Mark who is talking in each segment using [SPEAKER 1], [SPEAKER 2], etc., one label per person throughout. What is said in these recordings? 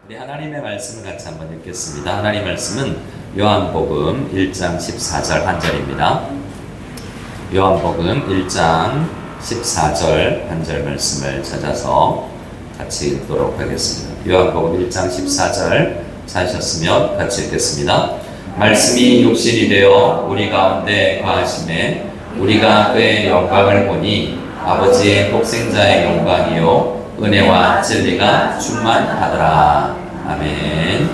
[SPEAKER 1] 우리 하나님의 말씀을 같이 한번 읽겠습니다. 하나님 말씀은 요한복음 1장 14절 한 절입니다. 요한복음 1장 14절 한 절 말씀을 찾아서 같이 읽도록 하겠습니다. 요한복음 1장 14절 찾으셨으면 같이 읽겠습니다. 말씀이 육신이 되어 우리 가운데 거하심에 우리가 그의 영광을 보니 아버지의 독생자의 영광이요 은혜와 진리가 충만하더라. 아멘.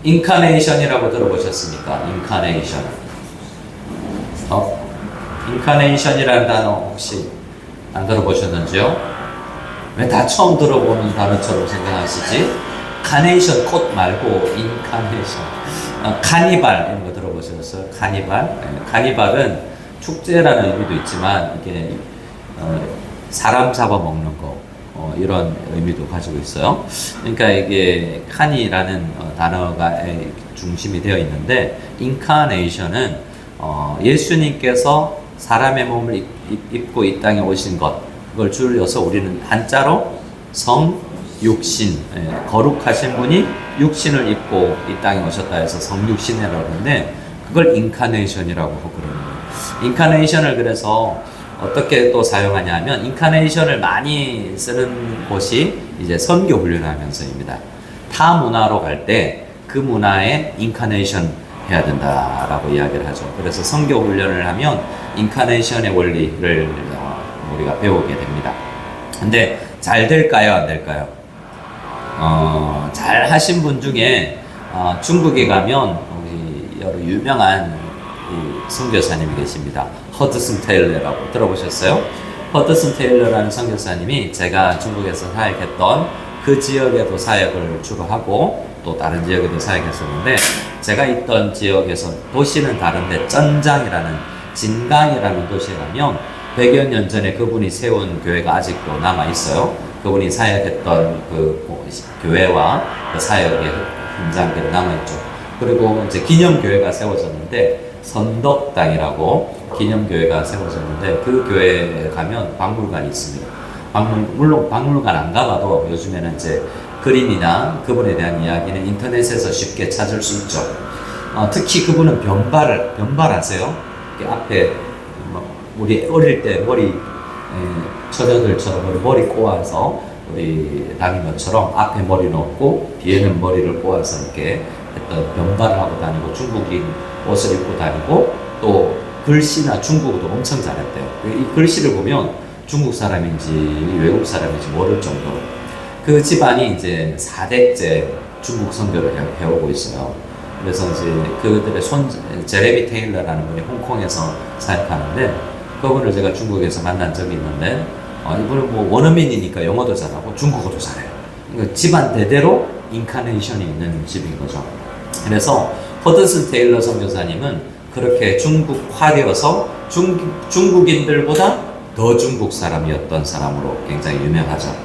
[SPEAKER 1] 인카네이션이라고 들어보셨습니까? 인카네이션. 인카네이션이라는 단어 혹시 안 들어보셨는지요? 왜 다 처음 들어보는 단어처럼 생각하시지? 카네이션, 꽃 말고 인카네이션. 카니발 이런 거 들어보셨어요? 카니발? 네, 카니발은 축제라는 의미도 있지만 이게 사람 잡아먹는 거 이런 의미도 가지고 있어요. 그러니까 이게 카니라는 단어가 중심이 되어 있는데 인카네이션은 예수님께서 사람의 몸을 입고 이 땅에 오신 것, 그걸 줄여서 우리는 한자로 성육신, 거룩하신 분이 육신을 입고 이 땅에 오셨다 해서 성육신이라고 하는데 그걸 인카네이션이라고 하고 그러는 거예요. 인카네이션을 그래서 어떻게 또 사용하냐 하면 인카네이션을 많이 쓰는 곳이 이제 선교 훈련을 하면서입니다. 타 문화로 갈 때 그 문화에 인카네이션 해야 된다라고 이야기를 하죠. 그래서 선교 훈련을 하면 인카네이션의 원리를 우리가 배우게 됩니다. 근데 잘 될까요? 안 될까요? 잘 하신 분 중에 중국에 가면 우리 여러 유명한 선교사님이 계십니다. 허드슨 테일러라고 들어보셨어요? 허드슨 테일러라는 선교사님이 제가 중국에서 사역했던 그 지역에도 사역을 주로 하고 또 다른 지역에도 사역했었는데 제가 있던 지역에서 도시는 다른데 쩐장이라는 진강이라는 도시에 가면 100여 년 전에 그분이 세운 교회가 아직도 남아있어요. 그분이 사역했던 그 교회와 그 사역의 현장들이 남아있죠. 그리고 이제 기념교회가 세워졌는데 선덕당이라고 기념교회가 세워졌는데 그 교회에 가면 박물관이 있습니다. 물론 박물관 안 가봐도 요즘에는 이제 그림이나 그분에 대한 이야기는 인터넷에서 쉽게 찾을 수 있죠. 특히 그분은 변발하세요. 앞에 우리 어릴 때 머리 처녀들처럼 머리 꼬아서 우리 다니면처럼 앞에 머리는 없고 뒤에는 머리를 꼬아서 이렇게 했던 변발을 하고 다니고 중국인 옷을 입고 다니고 또 글씨나 중국어도 엄청 잘했대요. 이 글씨를 보면 중국 사람인지 외국 사람인지 모를 정도로 그 집안이 이제 4대째 중국 선교를 해오고 있어요. 그래서 이제 그들의 제레미 테일러라는 분이 홍콩에서 사역하는데 그분을 제가 중국에서 만난 적이 있는데 이분은 뭐 원어민이니까 영어도 잘하고 중국어도 잘해요. 그러니까 집안 대대로 인카네이션이 있는 집인 거죠. 그래서 허드슨 테일러 선교사님은 그렇게 중국화되어서 중국인들보다 더 중국 사람이었던 사람으로 굉장히 유명하죠.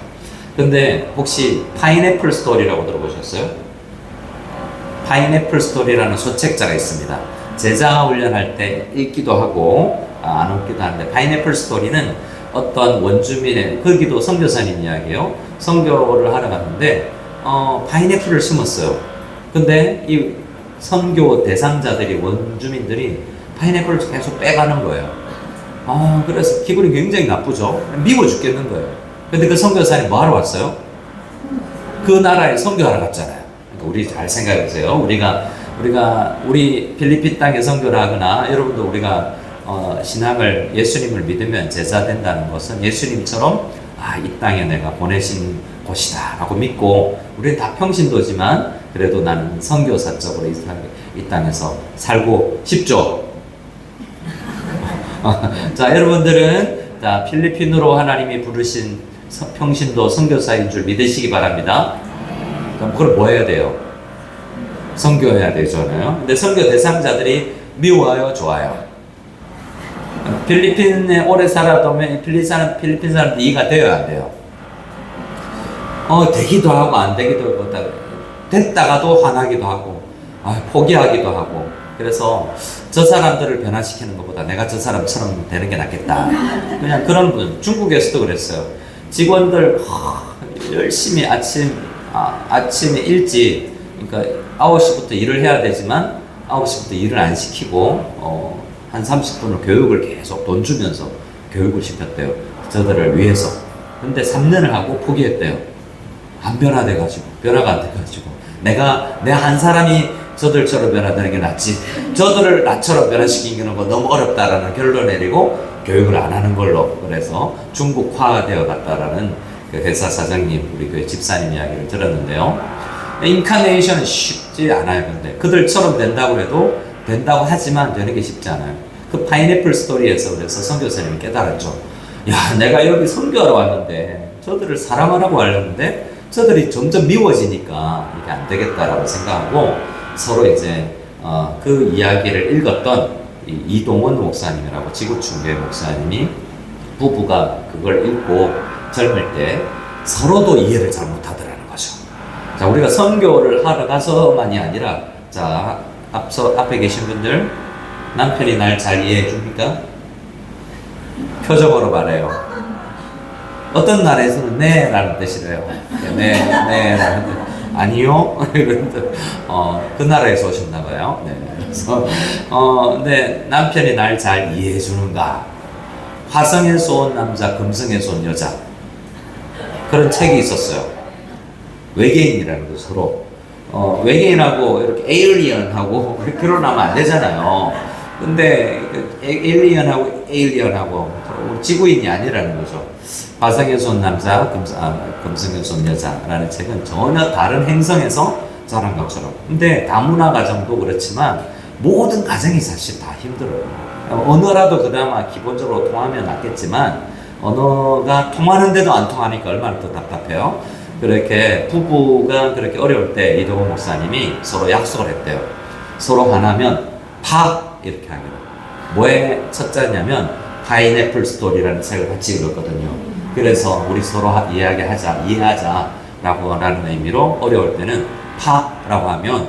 [SPEAKER 1] 근데 혹시 파인애플 스토리라고 들어보셨어요? 파인애플 스토리라는 소책자가 있습니다. 제자 훈련할 때 읽기도 하고 안 읽기도 하는데 파인애플 스토리는 어떤 원주민의 거기도 선교사님 이야기예요. 선교를 하러 갔는데 파인애플을 심었어요. 근데 이 선교 대상자들이 원주민들이 파인애플을 계속 빼가는 거예요. 그래서 기분이 굉장히 나쁘죠. 미워 죽겠는 거예요. 근데 그 선교사님 뭐 하러 왔어요? 그 나라에 선교하러 갔잖아요. 그러니까 우리 잘 생각해보세요. 우리 필리핀 땅에 선교를 하거나 여러분도 우리가 신앙을 예수님을 믿으면 제자 된다는 것은 예수님처럼 이 땅에 내가 보내신 곳이다 라고 믿고 우리는 다 평신도지만 그래도 나는 선교사적으로 이 땅에서 살고 싶죠. 자, 여러분들은 필리핀으로 하나님이 부르신 평신도 선교사인 줄 믿으시기 바랍니다. 그럼 그걸 뭐 해야 돼요? 선교해야 되잖아요. 근데 선교 대상자들이 미워요, 좋아요? 필리핀에 오래 살아도면 필리핀 사람들 이해가 되어야 안 돼요. 되기도 하고 안 되기도 하고 됐다가도 화나기도 하고 포기하기도 하고 그래서 저 사람들을 변화시키는 것보다 내가 저 사람처럼 되는 게 낫겠다. 그냥 그런 분 중국에서도 그랬어요. 직원들 열심히 아침에 일찍, 그러니까 9시부터 일을 해야 되지만 9시부터 일을 안 시키고 한 30분을 교육을 계속 돈 주면서 교육을 시켰대요. 저들을 위해서. 근데 3년을 하고 포기했대요. 안 변화돼가지고, 변화가 안 돼가지고, 내 한 사람이 저들처럼 변화되는 게 낫지, 저들을 나처럼 변화시키는 건 너무 어렵다라는 결론을 내리고 교육을 안 하는 걸로, 그래서 중국화되어 갔다라는 그 회사 사장님, 우리 교회 집사님 이야기를 들었는데요. 인카네이션은 쉽지 않아요. 근데 그들처럼 된다고 해도, 된다고 하지만 되는 게 쉽지 않아요. 그 파인애플 스토리에서 그래서 선교사님이 깨달았죠. 야, 내가 여기 선교하러 왔는데 저들을 사랑하라고 하려는데 저들이 점점 미워지니까 이게 안 되겠다라고 생각하고, 서로 이제 그 이야기를 읽었던 이동원 목사님이라고 지구촌교회 목사님이, 부부가 그걸 읽고 젊을 때 서로도 이해를 잘 못하더라는 거죠. 자, 우리가 선교를 하러 가서만이 아니라, 자, 앞에 계신 분들, 남편이 날 잘 이해해 줍니까? 표정으로 말해요. 어떤 나라에서는 네 라는 뜻이래요. 네 라는 뜻. 아니요? 이런 뜻. 그 나라에서 오셨나 봐요. 네. 그래서 근데 남편이 날 잘 이해해 주는가? 화성에서 온 남자, 금성에서 온 여자. 그런 책이 있었어요. 외계인이라는 거, 서로. 외계인하고 이렇게 에일리언하고 결혼하면 안 되잖아요. 근데 에일리언하고 지구인이 아니라는 거죠. 화성에서 온 남자, 금성에서 온 여자라는 책은 전혀 다른 행성에서 자란 것처럼. 근데 다문화 가정도 그렇지만 모든 가정이 사실 다 힘들어요. 언어라도 그나마 기본적으로 통하면 낫겠지만 언어가 통하는데도 안 통하니까 얼마나 더 답답해요. 그렇게 부부가 그렇게 어려울 때 이동원 목사님이 서로 약속을 했대요. 서로 하나면 이렇게 하기로. 뭐의 첫자냐면 파인애플 스토리라는 책을 같이 읽었거든요. 그래서 우리 서로 이해하자라고 하는 의미로 어려울 때는 라고 하면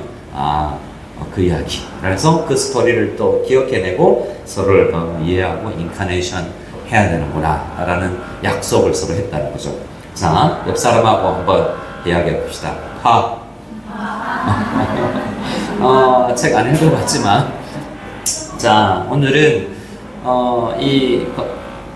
[SPEAKER 1] 그 이야기. 그래서 그 스토리를 또 기억해내고 서로를 이해하고 인카네이션 해야 되는구나 라는 약속을 서로 했다는 거죠. 자, 옆 사람하고 한번 이야기해 봅시다. 책 안 읽어봤지만, 자, 오늘은 이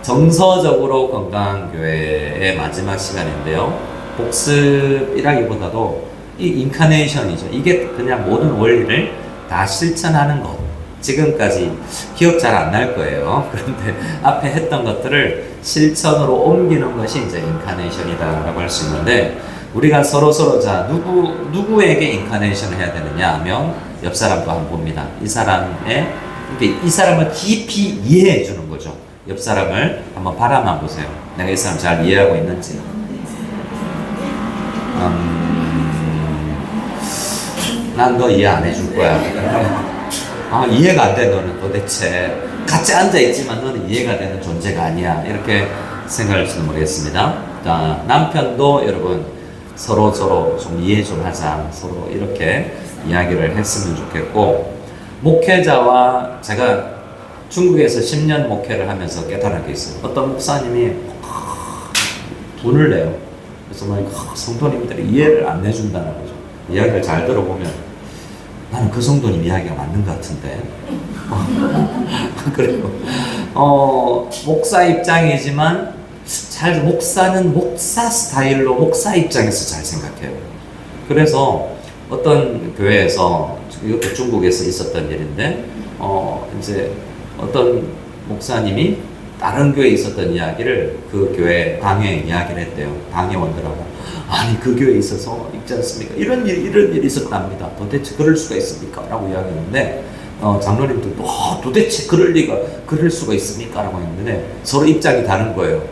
[SPEAKER 1] 정서적으로 건강한 교회의 마지막 시간인데요. 복습이라기보다도 이 인카네이션이죠. 이게 그냥 모든 원리를 다 실천하는 것. 지금까지 기억 잘 안 날 거예요. 그런데 앞에 했던 것들을 실천으로 옮기는 것이 이제 인카네이션이다라고 할 수 있는데, 우리가 서로 자, 누구에게 인카네이션을 해야 되느냐 하면 옆 사람도 한번 봅니다. 이 사람을 깊이 이해해 주는 거죠. 옆 사람을 한번 바라만 보세요. 내가 이 사람 잘 이해하고 있는지. 난 너 이해 안 해줄 거야. 이해가 안 돼. 너는 도대체 같이 앉아있지만 너는 이해가 되는 존재가 아니야. 이렇게 생각할지도 모르겠습니다. 자, 남편도 여러분 서로 좀 이해 좀 하자. 서로 이렇게 이야기를 했으면 좋겠고, 목회자와 제가 중국에서 10년 목회를 하면서 깨달은 게 있어요. 어떤 목사님이 돈을 내요. 그래서 성도님들이 이해를 안 해준다는 거죠. 이야기를 잘 들어보면 나는 그 성도님 이야기가 맞는 것 같은데. 그리고 목사 입장이지만 목사는 목사 스타일로 목사 입장에서 잘 생각해요. 그래서 어떤 교회에서, 이것도 중국에서 있었던 일인데, 이제 어떤 목사님이 다른 교회에 있었던 이야기를 그 교회 강의에 이야기를 했대요. 강의원들하고. 아니, 그 교회에 있어서 있지 않습니까? 이런 일이 있었답니다. 도대체 그럴 수가 있습니까? 라고 이야기했는데, 장로님도 도대체 그럴 수가 있습니까? 라고 했는데, 서로 입장이 다른 거예요.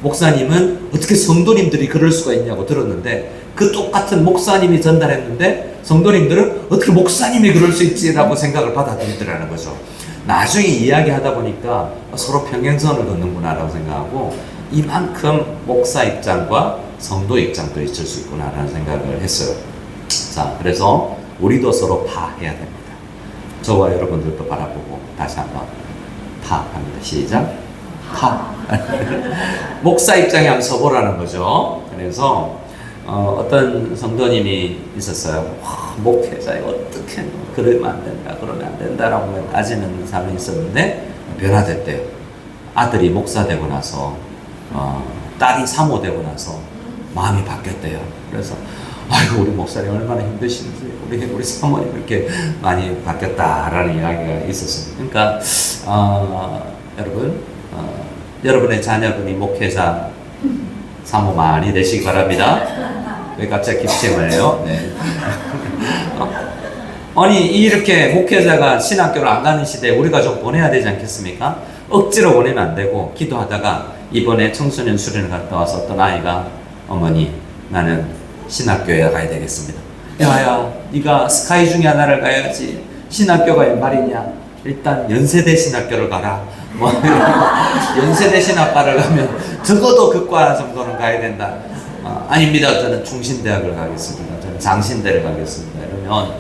[SPEAKER 1] 목사님은 어떻게 성도님들이 그럴 수가 있냐고 들었는데, 그 똑같은 목사님이 전달했는데 성도님들은 어떻게 목사님이 그럴 수 있지라고 생각을 받아들이더라는 거죠. 나중에 이야기하다 보니까 서로 평행선을 걷는구나 라고 생각하고, 이만큼 목사 입장과 성도 입장도 있을 수 있구나 라는 생각을 했어요. 자, 그래서 우리도 서로 해야 됩니다. 저와 여러분들도 바라보고 다시 한번 합니다. 시작. 목사 입장에 한번 서보라는 거죠. 그래서 어떤 성도님이 있었어요. 와, 목회자에 어떻게 그러면 안 된다, 그러면 안 된다라고 따지는 사람이 있었는데 변화됐대요. 아들이 목사 되고 나서 딸이 사모 되고 나서 마음이 바뀌었대요. 그래서 아이고 우리 목사님 얼마나 힘드신지 우리 사모님 이렇게 많이 바뀌었다라는 이야기가 있었어요. 그러니까 여러분 여러분의 자녀분이 목회자 사모 많이 되시기 바랍니다. 왜 갑자기 기침을 해요? 네. 아니 이렇게 목회자가 신학교를 안 가는 시대에 우리가 좀 보내야 되지 않겠습니까? 억지로 보내면 안 되고 기도하다가 이번에 청소년 수련을 갔다 와서 어떤 아이가 어머니 나는 신학교에 가야 되겠습니다. 야야 네가 스카이 중에 하나를 가야지 신학교가 말이냐 일단 연세대 신학교를 가라 뭐 연세대 신학과를 가면 적어도 그과 정도는 가야 된다. 아닙니다. 저는 충신대학을 가겠습니다. 저는 장신대를 가겠습니다. 이러면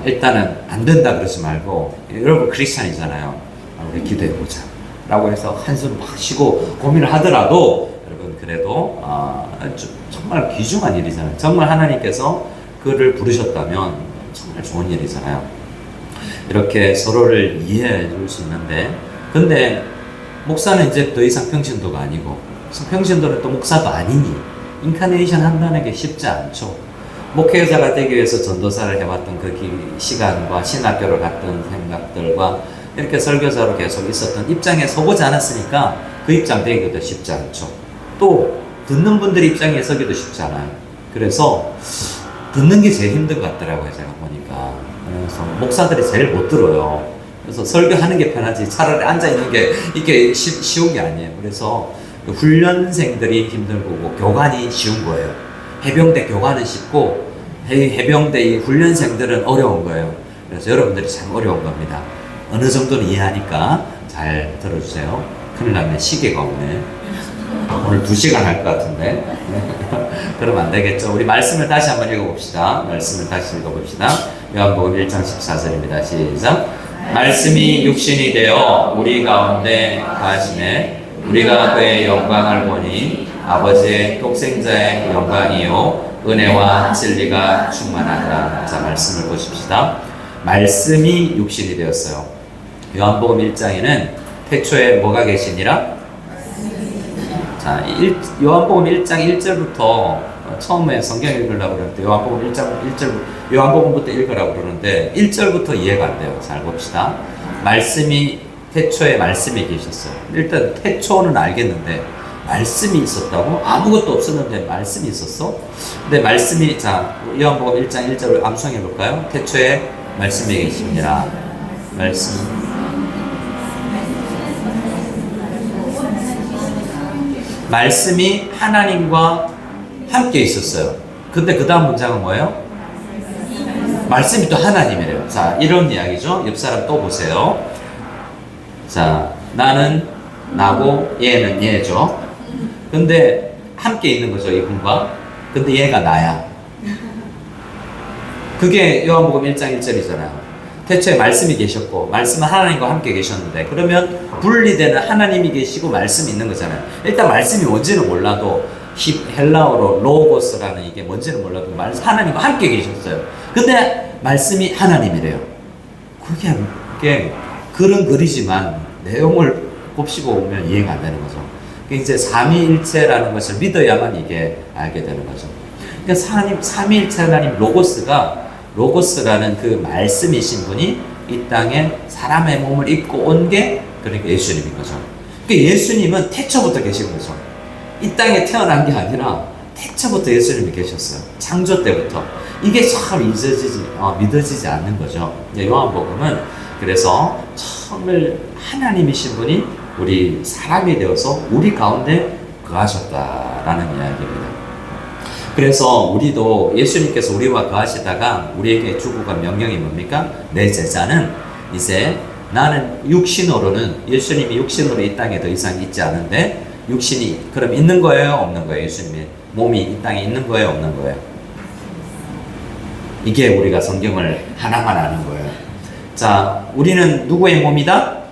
[SPEAKER 1] 일단은 안 된다 그러지 말고 여러분 크리스찬이잖아요. 우리 기도해보자 라고 해서 한숨 막 쉬고 고민을 하더라도 여러분 그래도 정말 귀중한 일이잖아요. 정말 하나님께서 그를 부르셨다면 정말 좋은 일이잖아요. 이렇게 서로를 이해해 줄 수 있는데 근데 목사는 이제 더 이상 평신도가 아니고 평신도는 또 목사도 아니니 인카네이션 한다는 게 쉽지 않죠. 목회자가 되기 위해서 전도사를 해왔던 그 시간과 신학교를 갔던 생각들과 이렇게 설교자로 계속 있었던 입장에 서보지 않았으니까 그 입장 되기도 쉽지 않죠. 또 듣는 분들 입장에 서기도 쉽지 않아요. 그래서 듣는 게 제일 힘든 것 같더라고요. 제가 보니까. 그래서 목사들이 제일 못 들어요. 그래서 설교하는 게 편하지 차라리 앉아있는 게 이게 쉬운 게 아니에요. 그래서 훈련생들이 힘들고 교관이 쉬운 거예요. 해병대 교관은 쉽고 해병대 이 훈련생들은 어려운 거예요. 그래서 여러분들이 참 어려운 겁니다. 어느 정도는 이해하니까 잘 들어주세요. 큰일 났네. 시계가 없네. 오늘 2시간 할 것 같은데. 그러면 안 되겠죠. 우리 말씀을 다시 한번 읽어봅시다. 말씀을 다시 읽어봅시다. 요한복음 1장 14절입니다. 시작. 말씀이 육신이 되어 우리 가운데 거하시네. 우리가 그의 영광을 보니 아버지의 독생자의 영광이요 은혜와 진리가 충만하다. 자, 말씀을 보십시다. 말씀이 육신이 되었어요. 요한복음 1장에는 태초에 뭐가 계시니라? 자, 요한복음 1장 1절부터 처음에 성경 읽으려고 그러는데 요한복음 1장 1절 요한복음부터 읽으라고 그러는데 1절부터 이해가 안 돼요. 잘 봅시다. 말씀이 태초에 말씀이 계셨어요. 일단 태초는 알겠는데 말씀이 있었다고? 아무것도 없었는데 말씀이 있었어? 근데 말씀이 자 요한복음 1장 1절을 암송해 볼까요? 태초에 말씀이 계십니다. 말씀이 하나님과 함께 있었어요. 근데 그 다음 문장은 뭐예요? 말씀이 또 하나님이래요. 자, 이런 이야기죠. 옆 사람 또 보세요. 자, 나는 나고 얘는 얘죠. 근데 함께 있는 거죠, 이분과. 근데 얘가 나야. 그게 요한복음 1장 1절이잖아요. 태초에 말씀이 계셨고 말씀은 하나님과 함께 계셨는데 그러면 분리되는 하나님이 계시고 말씀이 있는 거잖아요. 일단 말씀이 뭔지는 몰라도 헬라어로 로고스라는 이게 뭔지는 몰라도 하나님과 함께 계셨어요. 근데 말씀이 하나님이래요. 그게 글은 글이지만 내용을 곱씹어 보면 이해가 안 되는 거죠. 이제 삼위일체라는 것을 믿어야만 이게 알게 되는 거죠. 그러니까 삼위일체 하나님 로고스라는 그 말씀이신 분이 이 땅에 사람의 몸을 입고 온 게 그러니까 예수님인 거죠. 그러니까 예수님은 태초부터 계신 거죠. 이 땅에 태어난 게 아니라 태초부터 예수님이 계셨어요. 창조 때부터. 이게 참 믿어지지 않는 거죠. 요한복음은 그래서 정말 하나님이신 분이 우리 사람이 되어서 우리 가운데 거하셨다라는 이야기입니다. 그래서 우리도 예수님께서 우리와 거하시다가 우리에게 주고 간 명령이 뭡니까? 내 제자는 이제 나는 육신으로는 예수님이 육신으로 이 땅에 더 이상 있지 않은데 육신이 그럼 있는 거예요? 없는 거예요? 예수님의 몸이 이 땅에 있는 거예요? 없는 거예요? 이게 우리가 성경을 하나만 아는 거예요. 자, 우리는 누구의 몸이다?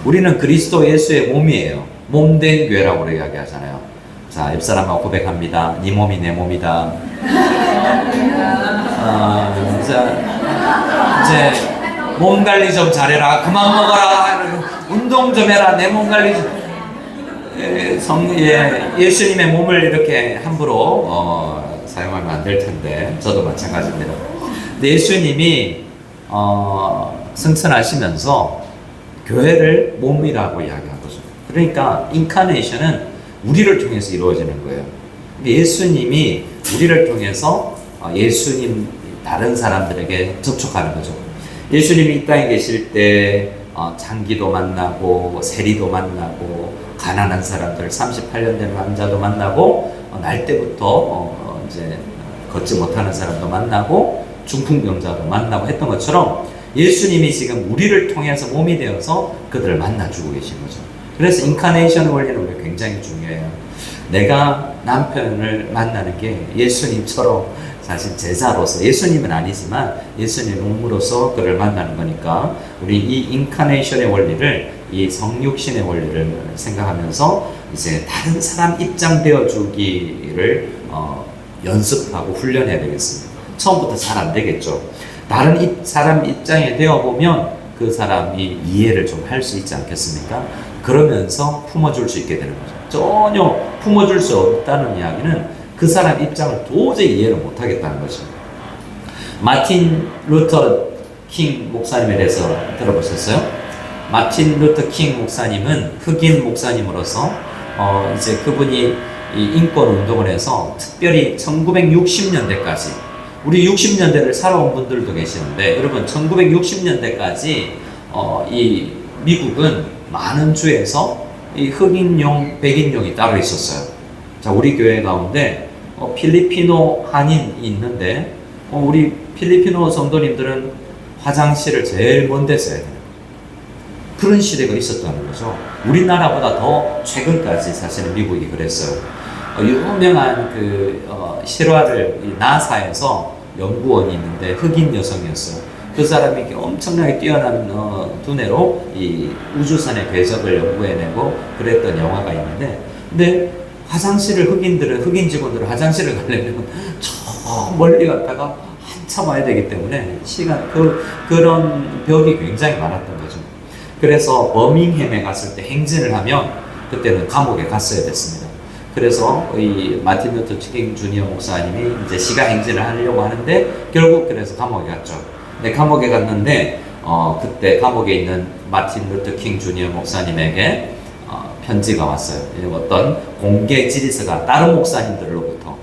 [SPEAKER 1] 우리는 그리스도 예수의 몸이에요. 몸된 교회라고 이야기하잖아요. 자, 옆 사람하고 고백합니다. 네 몸이 내 몸이다. 이제 몸 관리 좀 잘해라. 그만 먹어라. 운동 좀 해라. 내 몸 관리 좀. 예수님의 몸을 이렇게 함부로 사용하면 안 될 텐데 저도 마찬가지입니다. 근데 예수님이 승천하시면서 교회를 몸이라고 이야기한 거죠. 그러니까 인카네이션은 우리를 통해서 이루어지는 거예요. 예수님이 우리를 통해서 예수님 다른 사람들에게 접촉하는 거죠. 예수님이 이 땅에 계실 때 장기도 만나고 세리도 만나고 가난한 사람들 38년 된 남자도 만나고 날 때부터 이제 걷지 못하는 사람도 만나고 중풍병자도 만나고 했던 것처럼 예수님이 지금 우리를 통해서 몸이 되어서 그들을 만나주고 계신 거죠. 그래서 인카네이션 원리는 우리가 굉장히 중요해요. 내가 남편을 만나는 게 예수님처럼 사실 제자로서, 예수님은 아니지만 예수님 몸으로서 그를 만나는 거니까 우리 이 인카네이션의 원리를, 이 성육신의 원리를 생각하면서 이제 다른 사람 입장 되어주기를 연습하고 훈련해야 되겠습니다. 처음부터 잘 안 되겠죠. 다른 사람 입장에 되어보면 그 사람이 이해를 좀 할 수 있지 않겠습니까? 그러면서 품어줄 수 있게 되는 거죠. 전혀 품어줄 수 없다는 이야기는 그 사람 입장을 도저히 이해를 못하겠다는 거죠. 마틴 루터 킹 목사님에 대해서 들어보셨어요? 마틴 루터 킹 목사님은 흑인 목사님으로서 이제 그분이 이 인권 운동을 해서 특별히 1960년대까지 우리 60년대를 살아온 분들도 계시는데 여러분 1960년대까지 이 미국은 많은 주에서 이 흑인용, 백인용이 따로 있었어요. 자, 우리 교회 가운데 필리피노 한인이 있는데 우리 필리피노 성도님들은 화장실을 제일 먼 데 써야 돼요. 그런 시대가 있었다는 거죠. 우리나라보다 더 최근까지 사실은 미국이 그랬어요. 유명한 실화를 나사에서 연구원이 있는데 흑인 여성이었어요. 그 사람이 엄청나게 뛰어난 두뇌로 이 우주선의 궤적을 연구해내고 그랬던 영화가 있는데, 근데 흑인 직원들은 화장실을 가려면 저 멀리 갔다가 한참 와야 되기 때문에 그런 벽이 굉장히 많았던 거죠. 그래서 버밍햄에 갔을 때 행진을 하면 그때는 감옥에 갔어야 됐습니다. 그래서 이 마틴 루터 킹 주니어 목사님이 이제 시가 행진을 하려고 하는데 결국 그래서 감옥에 갔죠. 근데 감옥에 갔는데 그때 감옥에 있는 마틴 루터 킹 주니어 목사님에게 편지가 왔어요. 어떤 공개 질의서가 다른 목사님들로부터,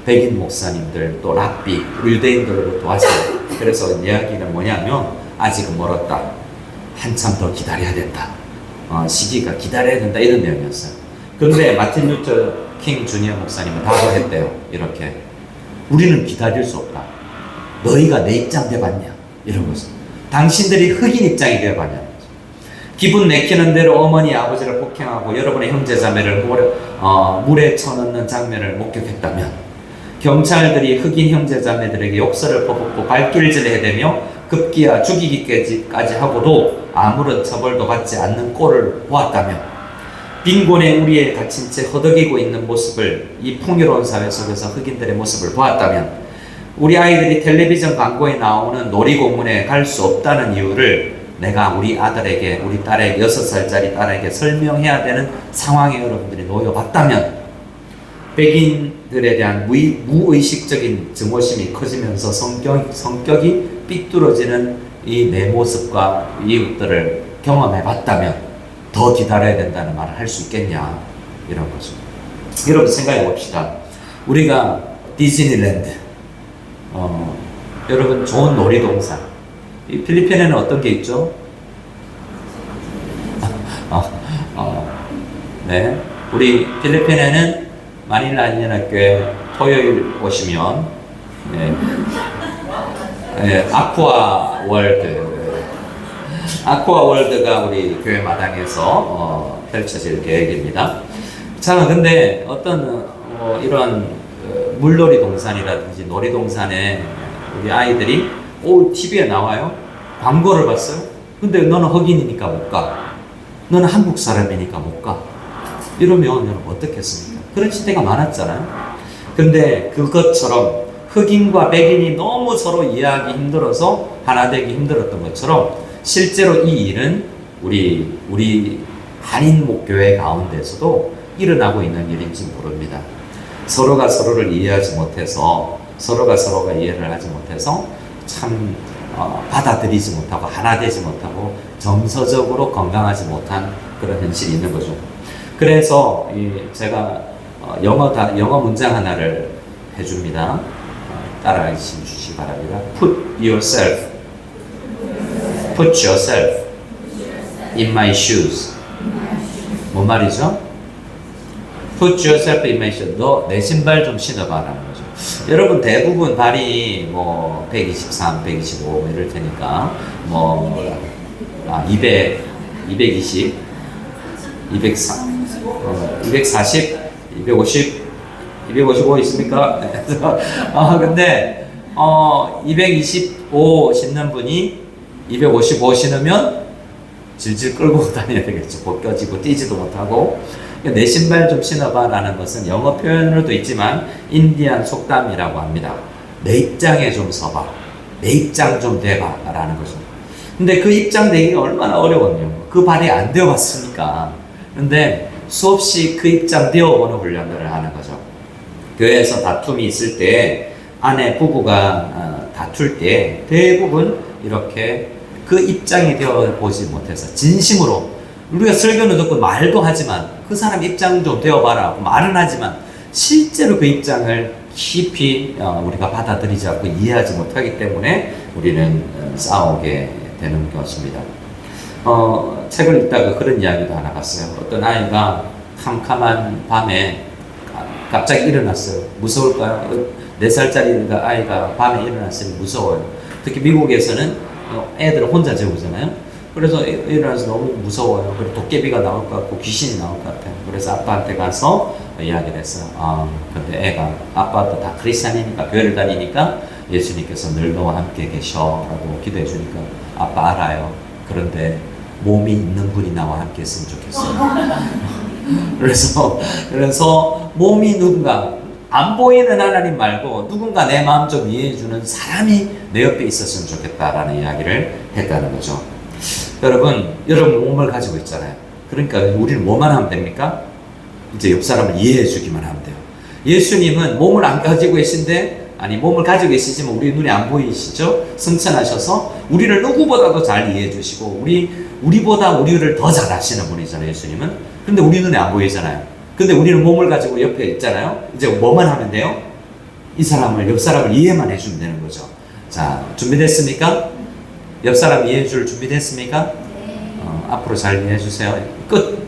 [SPEAKER 1] 백인 목사님들 또 랍비 유대인들로부터 왔어요. 그래서 이야기는 뭐냐면 아직은 멀었다. 한참 더 기다려야 된다. 시기가 기다려야 된다. 이런 내용이었어요. 그런데 마틴 루터 킹 주니어 목사님은 답을 했대요. 이렇게. 우리는 기다릴 수 없다. 너희가 내 입장 돼봤냐? 이런 거죠. 당신들이 흑인 입장이 되어봤냐? 기분 내키는 대로 어머니 아버지를 폭행하고 여러분의 형제 자매를 물에 쳐넣는 장면을 목격했다면, 경찰들이 흑인 형제 자매들에게 욕설을 퍼붓고 발길질을 해대며 급기야 죽이기까지 하고도 아무런 처벌도 받지 않는 꼴을 보았다면, 빈곤에 우리에 갇힌 채 허덕이고 있는 모습을, 이 풍요로운 사회 속에서 흑인들의 모습을 보았다면, 우리 아이들이 텔레비전 광고에 나오는 놀이공원에 갈 수 없다는 이유를 내가 우리 아들에게, 우리 딸에게, 6살짜리 딸에게 설명해야 되는 상황에 여러분들이 놓여봤다면, 백인들에 대한 무의식적인 증오심이 커지면서 성격이 삐뚤어지는 이 내 모습과 이웃들을 경험해봤다면 더 기다려야 된다는 말을 할 수 있겠냐, 이런 거죠. 여러분 생각해 봅시다. 우리가 디즈니랜드, 여러분 좋은 놀이동산, 이 필리핀에는 어떤 게 있죠? 네, 우리 필리핀에는 마닐라 한인학교에 토요일 오시면 아쿠아 월드가 우리 교회 마당에서 펼쳐질 계획입니다. 자, 근데 어떤 이런 물놀이 동산이라든지 놀이동산에 우리 아이들이 TV에 나와요. 광고를 봤어요. 근데 너는 흑인이니까 못 가. 너는 한국 사람이니까 못 가. 이러면 여러분 어떻겠습니까? 그런 시대가 많았잖아요. 근데 그것처럼 흑인과 백인이 너무 서로 이해하기 힘들어서 하나 되기 힘들었던 것처럼 실제로 이 일은 우리 한인 목교회 가운데서도 일어나고 있는 일인지 모릅니다. 서로가 서로를 이해하지 못해서 서로가 이해를 하지 못해서 참 받아들이지 못하고 하나 되지 못하고 정서적으로 건강하지 못한 그런 현실이 있는 거죠. 그래서 제가 영어 문장 하나를 해줍니다. 따라해 주시기 바랍니다. Put yourself in my shoes. 뭔 말이죠? Put yourself in my shoes. 너 내 신발 좀 신어봐라는 거죠. 여러분 대부분 발이 뭐 123, 125 이럴 테니까 200, 220, 240, 250, 255 있습니까? 근데 225 신는 분이 255 신으면 질질 끌고 다녀야 되겠죠. 벗겨지고 뛰지도 못하고. 내 신발 좀 신어봐 라는 것은 영어 표현으로도 있지만 인디안 속담이라고 합니다. 내 입장에 좀 서봐. 내 입장 좀 돼봐 라는 거죠. 근데 그 입장 되기가 얼마나 어려웠냐. 그 발이 안 되어봤으니까. 근데 수없이 그 입장 되어보는 훈련들을 하는 거죠. 교회에서 다툼이 있을 때 아내 부부가 다툴 때 대부분 이렇게 그 입장이 되어보지 못해서 진심으로 우리가 설교는 듣고 말도 하지만 그 사람 입장 좀 되어봐라 말은 하지만 실제로 그 입장을 깊이 우리가 받아들이지 않고 이해하지 못하기 때문에 우리는 싸우게 되는 것입니다. 책을 읽다가 그런 이야기도 하나 봤어요. 어떤 아이가 캄캄한 밤에 갑자기 일어났어요. 무서울까요? 4살짜리 아이가 밤에 일어났으니 무서워요. 특히 미국에서는 애들을 혼자 재우잖아요. 그래서 일어나서 너무 무서워요. 그리고 도깨비가 나올 것 같고 귀신이 나올 것 같아요. 그래서 아빠한테 가서 이야기를 했어요. 근데 애가 아빠도 다 크리스찬이니까 교회를 다니니까 예수님께서 늘 너와 함께 계셔 라고 기도해 주니까 아빠 알아요. 그런데 몸이 있는 분이 나와 함께 했으면 좋겠어요. 그래서 몸이 누군가 안 보이는 하나님 말고 누군가 내 마음 좀 이해해주는 사람이 내 옆에 있었으면 좋겠다라는 이야기를 했다는 거죠. 여러분 몸을 가지고 있잖아요. 그러니까 우리는 뭐만 하면 됩니까? 이제 옆 사람을 이해해주기만 하면 돼요. 예수님은 몸을 안 가지고 계신데 몸을 가지고 계시지만 우리 눈에 안 보이시죠? 승천하셔서 우리를 누구보다도 잘 이해해주시고 우리보다 우리를 더 잘 아시는 분이잖아요. 예수님은. 근데 우리 눈에 안 보이잖아요. 근데 우리는 몸을 가지고 옆에 있잖아요. 이제 뭐만 하면 돼요? 이 사람을, 옆 사람을 이해만 해주면 되는 거죠. 자, 준비됐습니까? 옆 사람 이해해 줄 준비됐습니까? 앞으로 잘 이해해 주세요. 끝!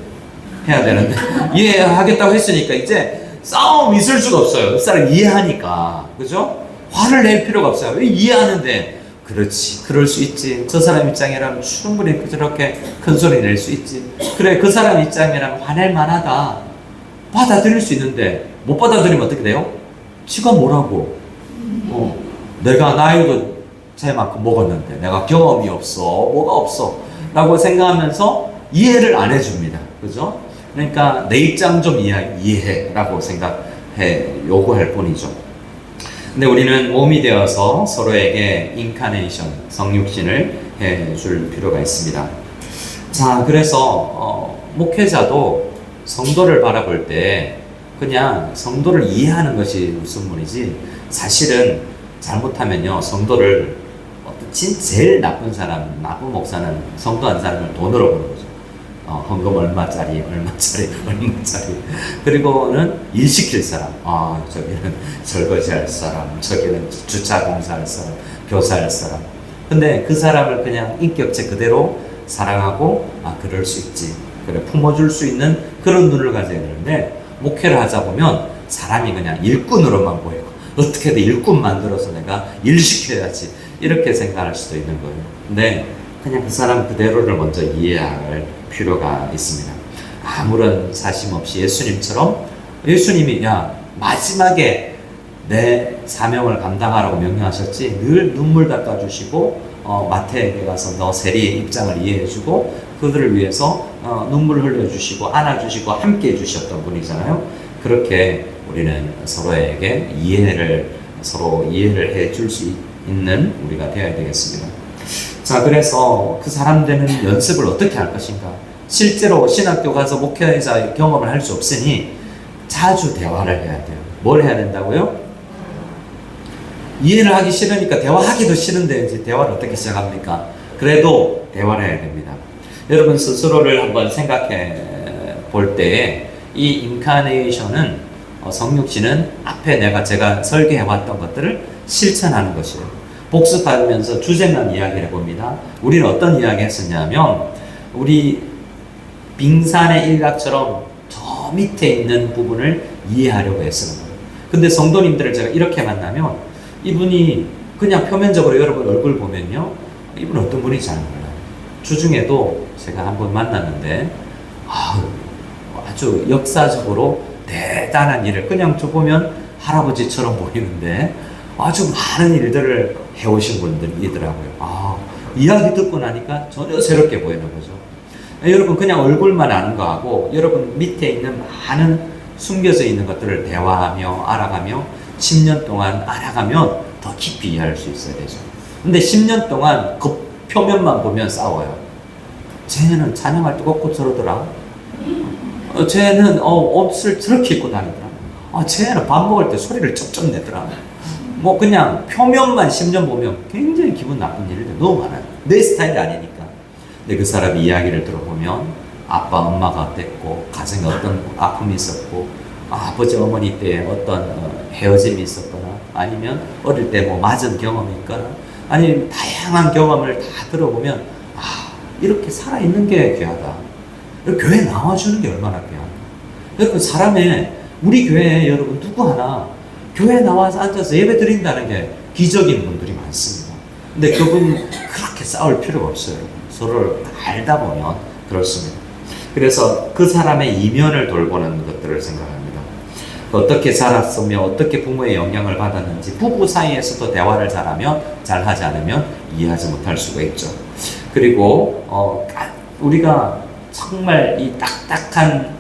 [SPEAKER 1] 해야 되는데. 이해하겠다고 했으니까 이제 싸움 있을 수가 없어요. 옆 사람 이해하니까. 그죠? 화를 낼 필요가 없어요. 왜 이해하는데? 그렇지. 그럴 수 있지. 저 사람 입장이라면 충분히 저렇게 큰 소리 낼 수 있지. 그래, 그 사람 입장이라면 화낼 만하다. 받아들일 수 있는데, 못 받아들이면 어떻게 돼요? 지가 뭐라고? 내가 나이도 쟤만큼 먹었는데 내가 경험이 없어 뭐가 없어 라고 생각하면서 이해를 안 해줍니다. 그죠? 그러니까 내 입장 좀 이해해 라고 요구할 뿐이죠. 근데 우리는 몸이 되어서 서로에게 인카네이션, 성육신을 해줄 필요가 있습니다. 자, 그래서 목회자도 성도를 바라볼 때 그냥 성도를 이해하는 것이 우선문이지 사실은 잘못하면요 성도를 제일 나쁜 목사는 성도 한 사람을 돈으로 보는 거죠. 헌금 얼마짜리. 그리고는 일 시킬 사람. 저기는 설거지할 사람, 저기는 주차 공사할 사람, 교사할 사람. 근데 그 사람을 그냥 인격체 그대로 사랑하고, 그럴 수 있지. 그래, 품어줄 수 있는 그런 눈을 가져야 되는데, 목회를 하자 보면 사람이 그냥 일꾼으로만 보이고, 어떻게든 일꾼 만들어서 내가 일 시켜야지. 이렇게 생각할 수도 있는 거예요. 근데 그냥 그 사람 그대로를 먼저 이해할 필요가 있습니다. 아무런 사심 없이 예수님처럼 예수님이 마지막에 내 사명을 감당하라고 명령하셨지 늘 눈물 닦아주시고 마태에게 가서 너 세리의 입장을 이해해주고 그들을 위해서 눈물을 흘려주시고 안아주시고 함께 해주셨던 분이잖아요. 그렇게 우리는 서로 이해를 해 줄 수 있는 우리가 되어야 되겠습니다. 자, 그래서 그 사람 되는 연습을 어떻게 할 것인가? 실제로 신학교 가서 목회자 경험을 할 수 없으니 자주 대화를 해야 돼요. 뭘 해야 된다고요? 이해를 하기 싫으니까 대화하기도 싫은데 이제 대화를 어떻게 시작합니까? 그래도 대화를 해야 됩니다. 여러분 스스로를 한번 생각해 볼 때 이 인카네이션은 성육신은 앞에 제가 설계해왔던 것들을 실천하는 것이에요. 복습하면서 주제만 이야기를 해봅니다. 우리는 어떤 이야기 했었냐면 우리 빙산의 일각처럼 저 밑에 있는 부분을 이해하려고 했었는 거예요. 근데 성도님들을 제가 이렇게 만나면 이분이 그냥 표면적으로 여러분 얼굴 보면요, 이분 어떤 분인지 잘 몰라요. 주중에도 제가 한 번 만났는데 아주 역사적으로 대단한 일을, 그냥 저 보면 할아버지처럼 보이는데 아주 많은 일들을 해오신 분들이더라고요. 이야기 듣고 나니까 전혀 새롭게 보이는 거죠. 여러분 그냥 얼굴만 아는 거하고 여러분 밑에 있는 많은 숨겨져 있는 것들을 대화하며 알아가며 10년 동안 알아가면 더 깊이 이해할 수 있어야 되죠. 근데 10년 동안 그 표면만 보면 싸워요. 쟤는 찬양할 때 걷고 저러더라. 쟤는 옷을 저렇게 입고 다니더라. 쟤는 밥 먹을 때 소리를 쩍쩍 내더라. 뭐 그냥 표면만 10년 보면 굉장히 기분 나쁜 일들 너무 많아요. 내 스타일이 아니니까. 근데 그 사람이 이야기를 들어보면 아빠 엄마가 어땠고 가정에 어떤 아픔이 있었고 아버지 어머니 때 어떤 헤어짐이 있었거나 아니면 어릴 때 뭐 맞은 경험이 있거나 아니면 다양한 경험을 다 들어보면 이렇게 살아있는 게 귀하다. 교회 나와주는 게 얼마나 귀하다. 여러분 우리 교회에 여러분 누구 하나 교회에 나와서 앉아서 예배 드린다는 게 기적인 분들이 많습니다. 근데 그분 그렇게 싸울 필요가 없어요. 서로를 알다 보면 그렇습니다. 그래서 그 사람의 이면을 돌보는 것들을 생각합니다. 어떻게 자랐으며 어떻게 부모의 영향을 받았는지, 부부 사이에서도 대화를 잘하지 않으면 이해하지 못할 수가 있죠. 그리고 우리가 정말 이 딱딱한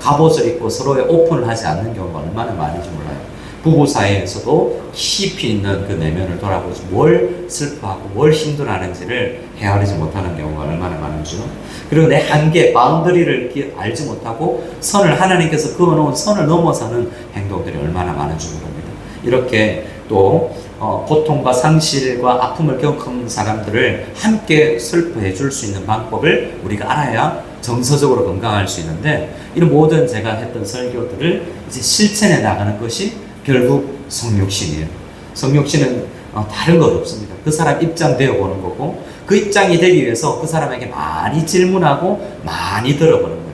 [SPEAKER 1] 갑옷을 입고 서로의 오픈을 하지 않는 경우가 얼마나 많은지 몰라요. 부부 사이에서도 깊이 있는 그 내면을 돌아보지 뭘 슬퍼하고 뭘 힘들어하는지를 헤아리지 못하는 경우가 얼마나 많은지요. 그리고 내 한계, 바운더리를 알지 못하고 하나님께서 그어놓은 선을 넘어서는 행동들이 얼마나 많은지 모릅니다. 이렇게 또 고통과 상실과 아픔을 겪은 사람들을 함께 슬퍼해 줄 수 있는 방법을 우리가 알아야 정서적으로 건강할 수 있는데, 이런 모든 제가 했던 설교들을 이제 실천해 나가는 것이 결국 성육신이에요. 성육신은 다른 것 없습니다. 그 사람 입장 되어 보는 거고, 그 입장이 되기 위해서 그 사람에게 많이 질문하고 많이 들어보는 거예요.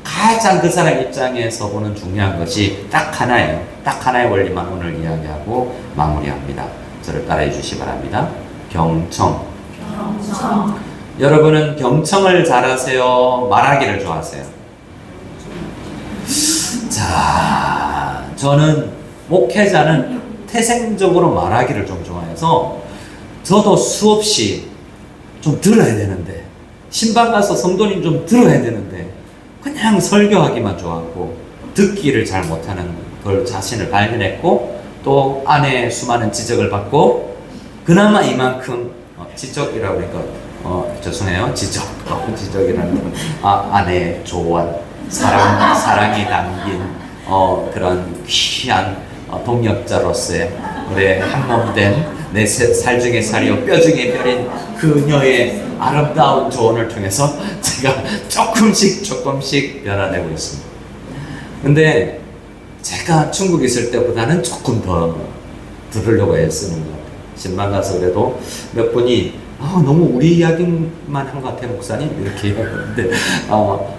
[SPEAKER 1] 가장 그 사람 입장에서 보는 중요한 것이 딱 하나예요. 딱 하나의 원리만 오늘 이야기하고 마무리합니다. 저를 따라해 주시기 바랍니다. 경청. 여러분은 경청을 잘하세요? 말하기를 좋아하세요? 자, 저는 목회자는 태생적으로 말하기를 좀 좋아해서 저도 수없이 좀 들어야 되는데, 신방 가서 성도님 좀 들어야 되는데 그냥 설교하기만 좋아하고 듣기를 잘 못하는 걸 자신을 발견했고, 또 아내의 수많은 지적을 받고, 그나마 이만큼 지적이라고 그러니까 죄송해요. 지적이라는 건 아내의 조언, 사랑이 담긴 그런 귀한 동역자로서의 우리 한몸된 내 살 중에 살이요 뼈 중에 뼈인 그녀의 아름다운 조언을 통해서 제가 조금씩 변화되고 있습니다. 근데 제가 중국에 있을 때보다는 조금 더 들으려고 애쓰는 것 같아요. 신방 가서 그래도 몇 분이 너무 우리 이야기만 한 것 같아요, 목사님. 이렇게 얘기하는데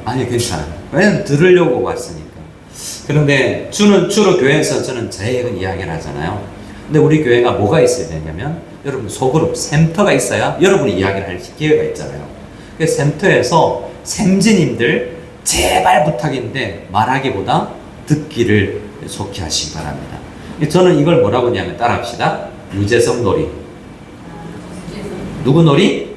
[SPEAKER 1] 아니 괜찮아요. 왜냐면 들으려고 왔으니까. 그런데 주로 교회에서 저는 제 이야기를 하잖아요. 근데 우리 교회가 뭐가 있어야 되냐면, 여러분 소그룹, 센터가 있어야 여러분이 이야기를 할 기회가 있잖아요. 그래서 센터에서 샘지님들 제발 부탁인데 말하기보다 듣기를 속히 하시기 바랍니다. 저는 이걸 뭐라고 하냐면, 따라합시다. 유재석 놀이. 누구 놀이?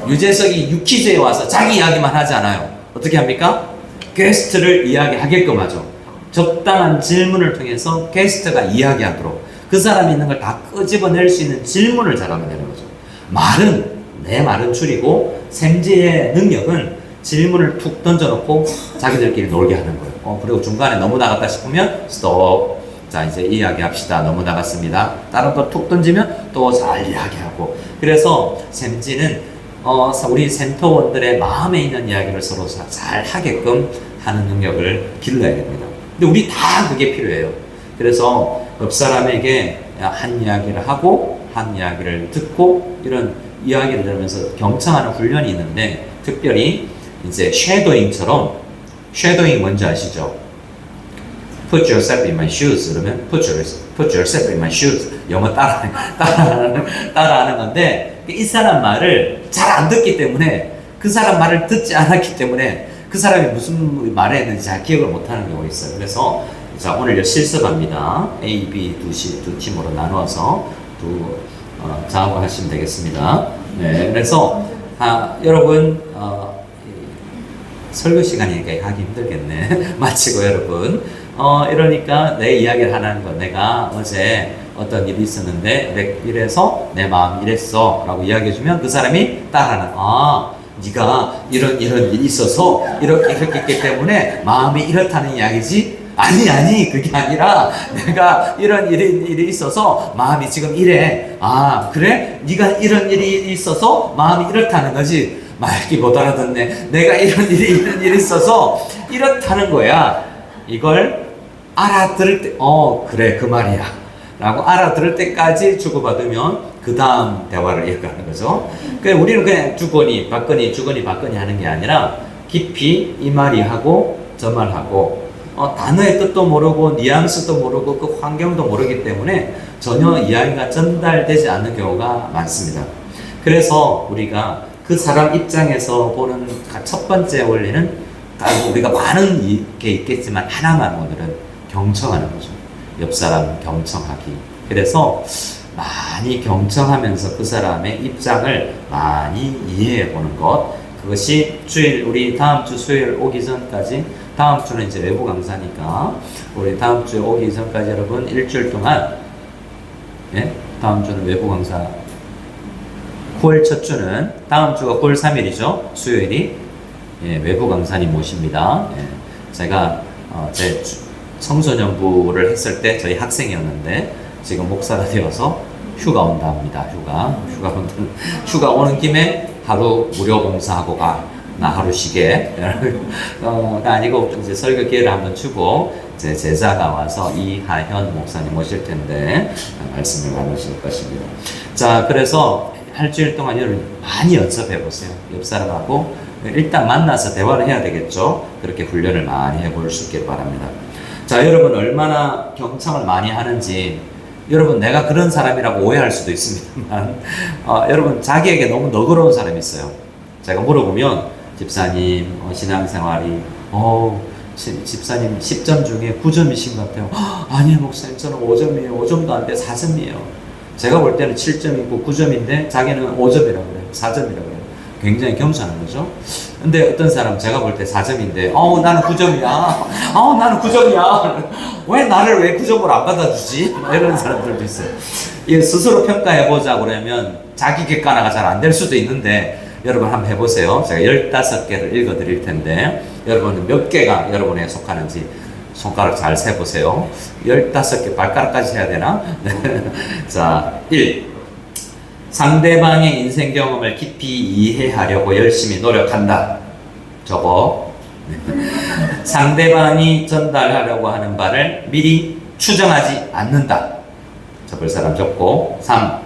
[SPEAKER 1] 유재석이 유퀴즈에 와서 자기 이야기만 하지 않아요. 어떻게 합니까? 게스트를 이야기하게끔 하죠. 적당한 질문을 통해서 게스트가 이야기하도록 그 사람이 있는 걸 다 끄집어낼 수 있는 질문을 잘하면 되는 거죠. 내 말은 줄이고 샘지의 능력은 질문을 툭 던져놓고 자기들끼리 놀게 하는 거예요. 그리고 중간에 너무 나갔다 싶으면 스톱. 자, 이제 이야기합시다. 너무 나갔습니다. 다른 거 툭 던지면 또 잘 이야기하고. 그래서 샘지는 우리 센터원들의 마음에 있는 이야기를 서로 잘 하게끔 하는 능력을 길러야 됩니다. 근데 우리 다 그게 필요해요. 그래서 옆 사람에게 한 이야기를 하고 한 이야기를 듣고 이런 이야기를 들으면서 경청하는 훈련이 있는데, 특별히 이제 쉐도잉처럼, 쉐도잉 뭔지 아시죠? Put yourself in my shoes. 그러면 put yourself in my shoes. 영어 따라하는 건데, 이 사람 말을 잘 안 듣기 때문에, 그 사람 말을 듣지 않았기 때문에 그 사람이 무슨 말을 했는지 잘 기억을 못하는 경우가 있어요. 그래서 자, 오늘 실습합니다. A, B 두 팀으로 나누어서 작업을 하시면 되겠습니다. 네, 그래서 여러분 설교 시간이니까 하기 힘들겠네. 마치고 여러분 이러니까 내 이야기를 하는 거, 내가 어제 어떤 일이 있었는데 이래서 내 마음이 이랬어 라고 이야기해주면 그 사람이 따라하는, 네가 이런 일이 있어서 이렇게 했기 때문에 마음이 이렇다는 이야기지? 아니 그게 아니라 내가 이런 일이 있어서 마음이 지금 이래. 그래? 네가 이런 일이 있어서 마음이 이렇다는 거지. 말기 못 알아듣네. 내가 이런 일이 있어서 이렇다는 거야. 이걸 알아들을 때 그래 그 말이야 라고 알아들을 때까지 주고받으면 그 다음 대화를 이어가는 거죠. 그러니까 우리는 그냥 주거니 받거니 하는 게 아니라 깊이 이 말이 하고 저 말하고 단어의 뜻도 모르고 뉘앙스도 모르고 그 환경도 모르기 때문에 전혀 이야기가 전달되지 않는 경우가 많습니다. 그래서 우리가 그 사람 입장에서 보는 첫 번째 원리는 우리가 많은 게 있겠지만 하나만 오늘은 경청하는 거죠. 옆 사람 경청하기. 그래서 많이 경청하면서 그 사람의 입장을 많이 이해해 보는 것. 그것이 우리 다음 주 수요일 오기 전까지, 다음 주는 이제 외부 강사니까 우리 다음 주에 오기 전까지 여러분 일주일 동안, 다음 주는 외부 강사, 9월 첫 주는 다음 주가 9월 3일이죠. 수요일이 외부 강사님 모십니다. 제가 제 청소년부를 했을 때 저희 학생이었는데 지금 목사가 되어서 휴가 온다 합니다. 휴가 오는 김에 하루 무료 봉사하고 나 하루 쉬게. 아니고 이제 설교 기회를 한번 주고 제 제자가 와서 이하현 목사님 모실 텐데 말씀을 나누실 것입니다. 자, 그래서 일주일 동안 여러분 많이 연습해 보세요. 옆 사람하고 일단 만나서 대화를 해야 되겠죠. 그렇게 훈련을 많이 해볼 수 있길 바랍니다. 자, 여러분 얼마나 경청을 많이 하는지, 여러분 내가 그런 사람이라고 오해할 수도 있습니다만 여러분 자기에게 너무 너그러운 사람이 있어요. 제가 물어보면 집사님 신앙생활이 집사님 10점 중에 9점이신 것 같아요. 아니요 목사님 저는 5점이에요. 5점도 안 돼 4점이에요. 제가 볼 때는 7점이고 9점인데 자기는 5점이라고 그래요. 4점이라고 그래요. 굉장히 겸손한 거죠. 근데 어떤 사람 제가 볼 때 4점인데 나는 9점이야. 나는 9점이야. 왜 9점으로 안 받아주지? 이런 사람들도 있어요. 이게 스스로 평가해보자 그러면 자기 객관화가 잘 안 될 수도 있는데 여러분 한번 해보세요. 제가 15개를 읽어드릴 텐데 여러분은 몇 개가 여러분에 속하는지 손가락 잘 세보세요. 15개 발가락까지 해야 되나? 자, 1. 상대방의 인생 경험을 깊이 이해하려고 열심히 노력한다. 저거. 상대방이 전달하려고 하는 바를 미리 추정하지 않는다. 접을 사람 접고. 3.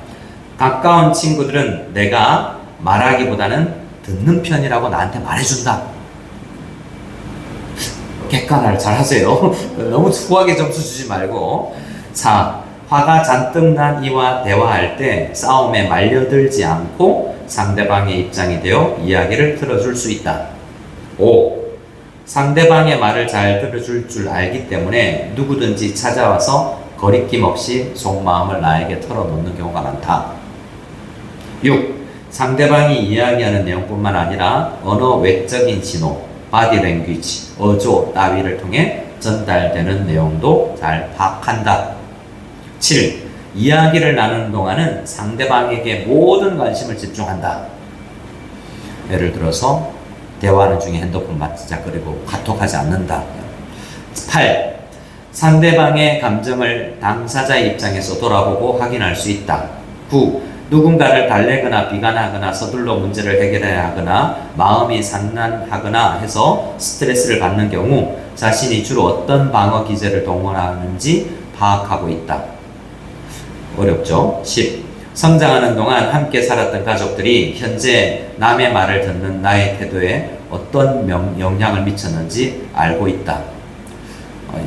[SPEAKER 1] 가까운 친구들은 내가 말하기보다는 듣는 편이라고 나한테 말해준다. 객관화를 잘 하세요. 너무 후하게 점수 주지 말고. 4. 화가 잔뜩 난 이와 대화할 때 싸움에 말려들지 않고 상대방의 입장이 되어 이야기를 들어줄 수 있다. 5. 상대방의 말을 잘 들어줄 줄 알기 때문에 누구든지 찾아와서 거리낌 없이 속마음을 나에게 털어놓는 경우가 많다. 6. 상대방이 이야기하는 내용뿐만 아니라 언어 외적인 신호, 바디 랭귀지, 어조 따위를 통해 전달되는 내용도 잘 파악한다. 7. 이야기를 나누는 동안은 상대방에게 모든 관심을 집중한다. 예를 들어서 대화하는 중에 핸드폰 만지작거리고 카톡하지 않는다. 8. 상대방의 감정을 당사자의 입장에서 돌아보고 확인할 수 있다. 9. 누군가를 달래거나 비관하거나 서둘러 문제를 해결해야 하거나 마음이 산란하거나 해서 스트레스를 받는 경우 자신이 주로 어떤 방어 기제를 동원하는지 파악하고 있다. 어렵죠? 10. 성장하는 동안 함께 살았던 가족들이 현재 남의 말을 듣는 나의 태도에 어떤 영향을 미쳤는지 알고 있다.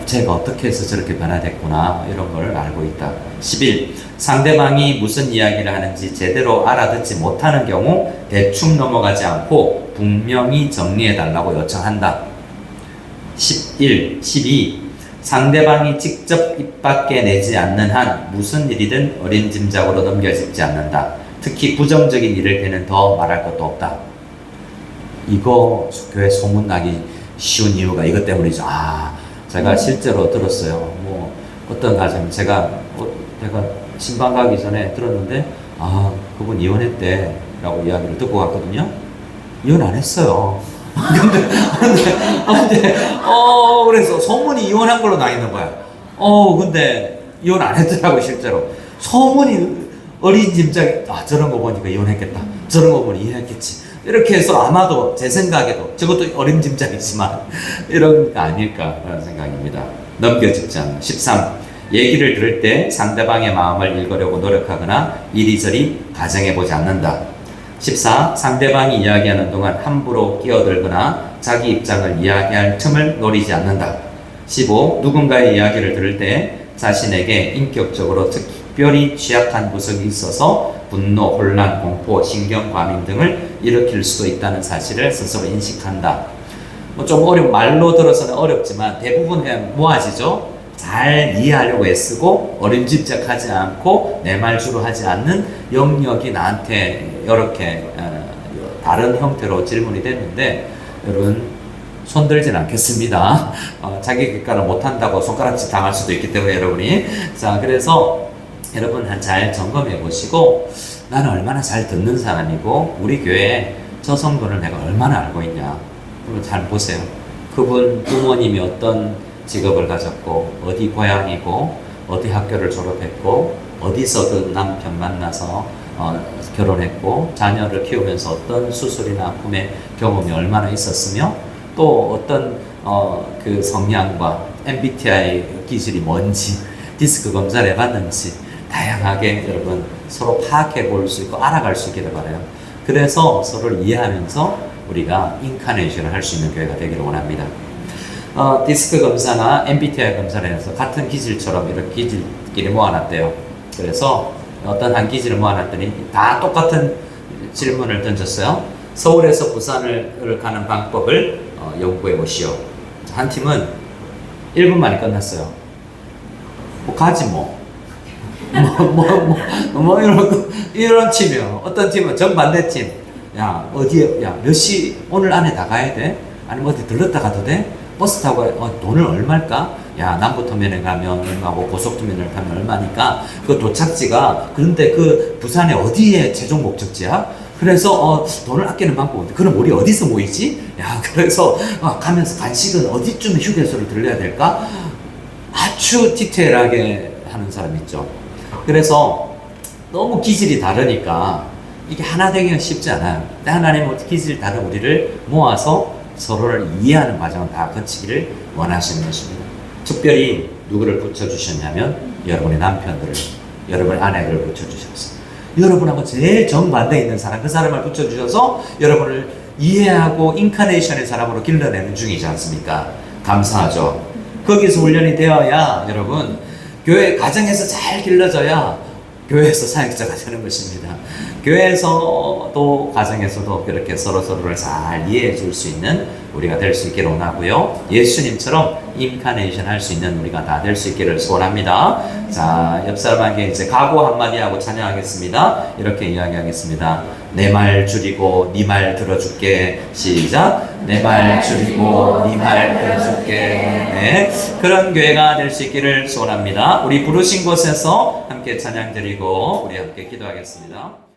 [SPEAKER 1] 제가 어떻게 해서 저렇게 변화됐구나 이런 걸 알고 있다. 11. 상대방이 무슨 이야기를 하는지 제대로 알아듣지 못하는 경우 대충 넘어가지 않고 분명히 정리해달라고 요청한다. 11. 12. 상대방이 직접 입 밖에 내지 않는 한 무슨 일이든 어림짐작으로 넘겨짚지 않는다. 특히 부정적인 일을 때는 더 말할 것도 없다. 이거 교회 소문나기 쉬운 이유가 이것 때문이죠. 제가 실제로 들었어요. 뭐 어떤 가정 제가 신방 가기 전에 들었는데 그분 이혼했대라고 이야기를 듣고 갔거든요. 이혼 안 했어요. 그래서 소문이 이혼한 걸로 나 있는 거야. 근데 이혼 안 했더라고 실제로. 소문이 어린짐작 저런 거 보니까 이혼했겠다. 저런 거 보니 이혼했겠지. 이렇게 해서 아마도 제 생각에도 저것도 어림짐작이지만 이런 게 아닐까라는 생각입니다. 넘겨짚지 않는. 13. 얘기를 들을 때 상대방의 마음을 읽으려고 노력하거나 이리저리 가정해보지 않는다. 14. 상대방이 이야기하는 동안 함부로 끼어들거나 자기 입장을 이야기할 틈을 노리지 않는다. 15. 누군가의 이야기를 들을 때 자신에게 인격적으로 특별히 취약한 구석이 있어서 분노, 혼란, 공포, 신경과민 등을 일으킬 수도 있다는 사실을 스스로 인식한다. 좀 말로 들어서는 어렵지만 대부분 그냥 모아지죠. 잘 이해하려고 애쓰고 어림짐작하지 않고 내 말 주로 하지 않는 영역이 나한테 이렇게 다른 형태로 질문이 됐는데 여러분 손들진 않겠습니다. 자기 객관을 못한다고 손가락질 당할 수도 있기 때문에 여러분이 그래서 여러분 잘 점검해 보시고 나는 얼마나 잘 듣는 사람이고 우리 교회 저 성도를 내가 얼마나 알고 있냐 잘 보세요. 그분 부모님이 어떤 직업을 가졌고 어디 고향이고 어디 학교를 졸업했고 어디서든 남편 만나서 결혼했고 자녀를 키우면서 어떤 수술이나 아픔의 경험이 얼마나 있었으며 또 어떤 그 성향과 MBTI 기질이 뭔지 디스크 검사를 해봤는지 다양하게 여러분 서로 파악해 볼 수 있고 알아갈 수 있기를 바라요. 그래서 서로를 이해하면서 우리가 인카네이션을 할 수 있는 교회가 되기를 원합니다. 디스크 검사나 MBTI 검사를 해서 같은 기질처럼 이렇게 기질끼리 모아놨대요. 그래서 어떤 한 기질을 모아놨더니 다 똑같은 질문을 던졌어요. 서울에서 부산을 가는 방법을 연구해 보시오. 한 팀은 1분 만에 끝났어요. 가지 뭐. 이런 팀이요. 어떤 팀은 정반대 팀. 몇 시 오늘 안에 다 가야 돼? 아니면 어디 들렀다 가도 돼? 버스 타고 돈을 얼마일까? 남부터면에 가면 얼마고 고속터미널 가면 얼마니까 그 도착지가 그런데 그 부산에 어디에 최종 목적지야? 그래서 돈을 아끼는 방법은 그럼 우리 어디서 모이지? 그래서 가면서 간식은 어디쯤에 휴게소를 들려야 될까? 아주 디테일하게 하는 사람 있죠. 그래서 너무 기질이 다르니까 이게 하나 되기는 쉽지 않아요. 근데 하나님은 기질이 다른 우리를 모아서 서로를 이해하는 과정을 다 거치기를 원하시는 것입니다. 특별히 누구를 붙여주셨냐면 여러분의 남편들을, 여러분의 아내를 붙여주셨어요. 여러분하고 제일 정반대에 있는 사람, 그 사람을 붙여주셔서 여러분을 이해하고 인카네이션의 사람으로 길러내는 중이지 않습니까? 감사하죠. 거기서 훈련이 되어야 여러분 교회 가정에서 잘 길러져야 교회에서 사역자가 되는 것입니다. 교회에서도 가정에서도 그렇게 서로서로를 잘 이해해 줄 수 있는 우리가 될 수 있기를 원하고요. 예수님처럼 인카네이션 할 수 있는 우리가 다 될 수 있기를 소원합니다. 자, 옆 사람에게 이제 각오 한마디 하고 찬양하겠습니다. 이렇게 이야기하겠습니다. 내 말 줄이고 네 말 들어줄게. 시작. 내 말 줄이고 네 말 들어줄게. 네, 그런 교회가 될 수 있기를 소원합니다. 우리 부르신 곳에서 함께 찬양 드리고 우리 함께 기도하겠습니다.